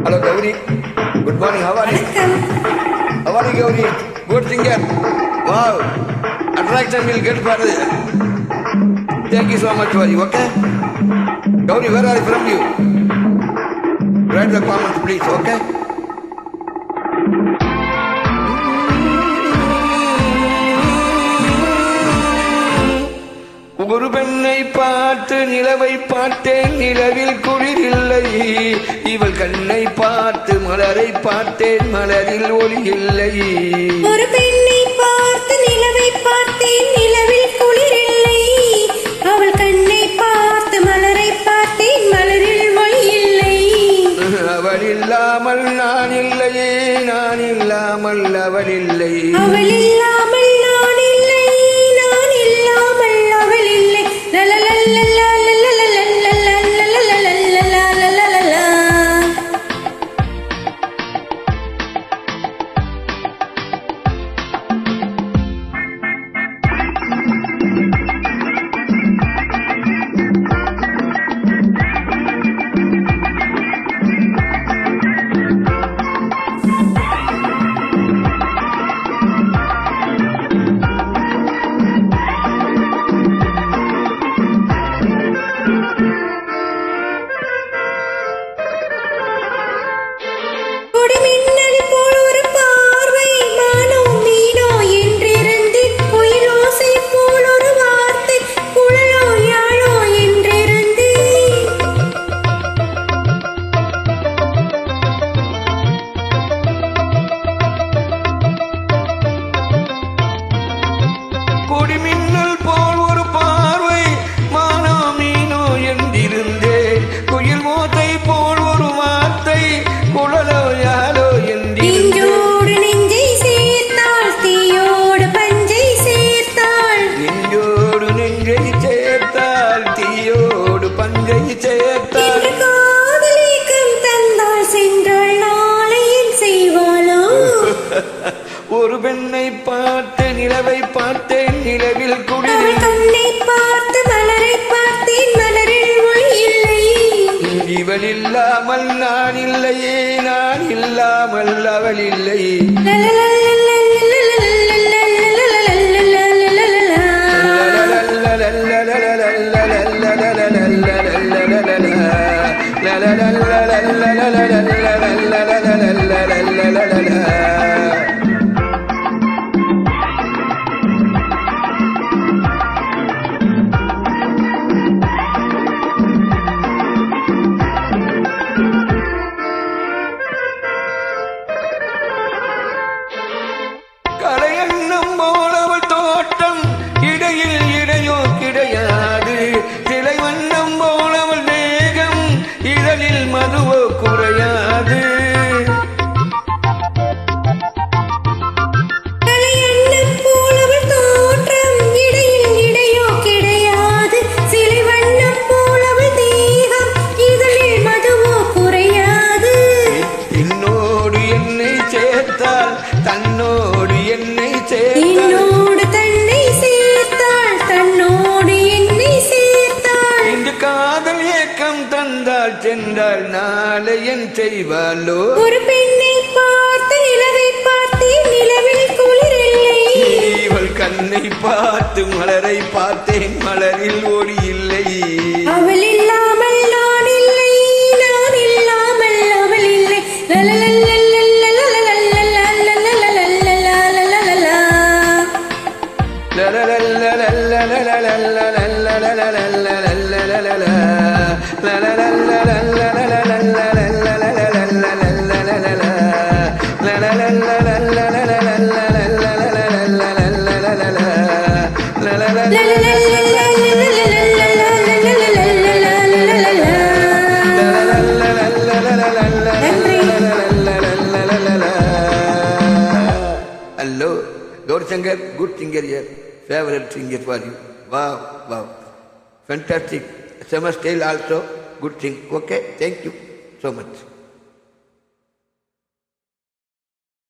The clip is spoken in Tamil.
Hello, Gauri. Good morning. How are you? How are you, Gauri? Good singer. Wow. Attraction will get further. Thank you so much for you. Okay? Gauri, where are you from you? Write the comments, please. Okay? ஒரு பெண்ணை பார்த்து நிலவை பார்த்தேன், நிலவில் குளிர் இல்லை. இவள் கண்ணை பார்த்து மலரை பார்த்தேன், மலரில் ஒளி இல்லை. ஒரு பெண்ணை பார்த்து நிலவை பார்த்தேன், நிலவில் குளிர் இல்லை. அவள் கண்ணை பார்த்து மலரை பார்த்தேன், மலரில் ஒளி இல்லை. அவள் இல்லாமல் நான் இல்லையே, நான் இல்லாமல் அவள் இல்லை. அவள் இல்லாமல் நான் இல்லை, நான் இல்லாமல் அவள் இல்லை. ஒரு பெண்ணை பார்த்து நிலவை பார்த்தேன், நிலவில் குளிர். கண்ணை பார்த்து மலரை பார்த்தேன், மலரில் ஒளி இல்லை. இவள் இல்லாமல் நான் இல்லையே, நான் இல்லாமல் அவள் இல்லை. கலையன்னம் போலவள் தோட்டம், இடையில் இடையோ கிடையாது. சிலை வண்ணம் போலவள் தேகம், இதழில் மதுவோ குறையாது. கலையன்னம் போலவள் தோற்றம், இடையில் இடையோ கிடையாது. சிலை வண்ணம் போலவள் தேகம், இதழில் மதுவோ குறையாது. என்னோடு என்னை சேர்த்தால், தன்னோடு என்னை என்னோடு தன்னை சேர்த்தாள், தன்னோடு என்னை சேர்த்தாள். இந்த காதல் ஏக்கம் தந்தால் சென்றால் நாளை என் செய்வாளோ? ஒரு பெண்ணை பார்த்து நிலவை பார்த்தேன், நிலவில் குளிர் இல்லை. இவள் கண்ணை பார்த்து மலரை பார்த்தேன், மலரில் ஒளி இல்லை. அவள் இல்லாமல் நான் இல்லை, நான் இல்லாமல் அவள் இல்லை. Hello, Gauri Shankar, good singer here. Favorite singer for you. Wow, wow. Fantastic. Summer style also, good thing. Okay, thank you so much.